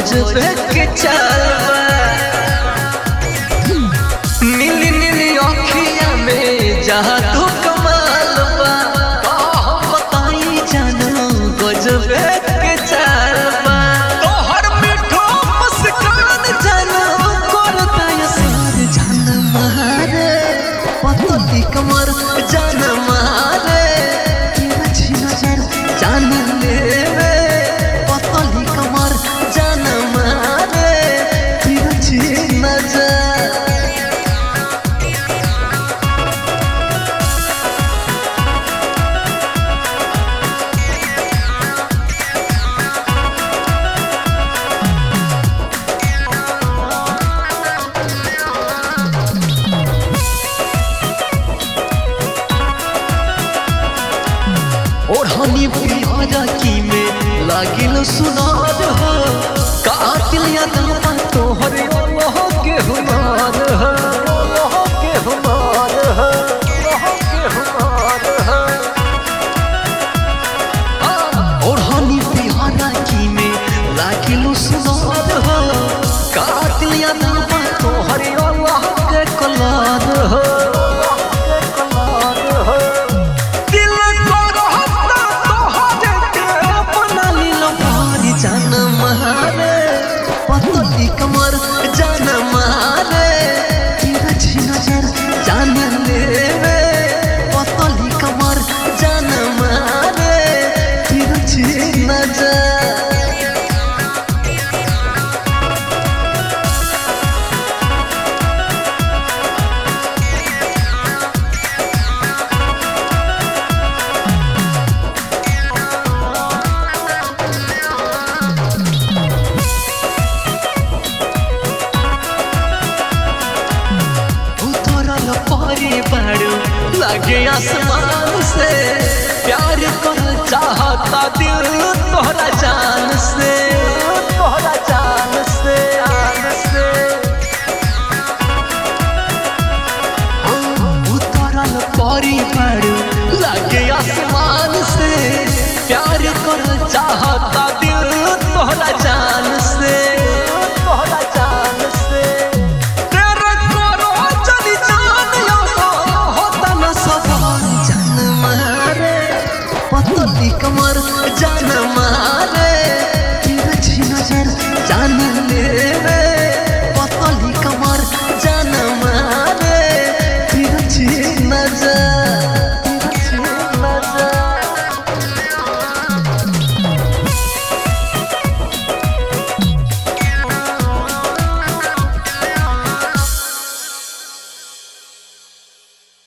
गजबे के चालबा नीली नीली अखिया में जहाँ तो कमाल बा हम बताई जानो गजबे के चालबा तोहर मीठो मुस्कान जानो करता ये सार जान मारे पतली कमर जान मारे तेरा नजर जान ले पतली कमर जान मारे तेरा नजर और हनी पियारा की में लागिल सुनार हो कातिल यादवा तोहरे अल्लाह के हुमार हो अल्लाह के हुमार हो अल्लाह के हुमार हो और हनी पियारा की में लागिल सुनार हो कातिल यादवा तोहरे अल्लाह के कलार हो जान मारे पतली कमर जान मारे तेरा नजर जान ले पतली कमर जान मारे तेरा नजर बाड़ू लागे आसमान से प्यार कर चाहता दिल तोहरा जान से तोहरा जान से उतरल परी बाड़ू लागे आसमान से प्यार कर चाहता दिल तोहरा जान से तोहरा जान से पतली कमर जान मारे तेरा नजर जान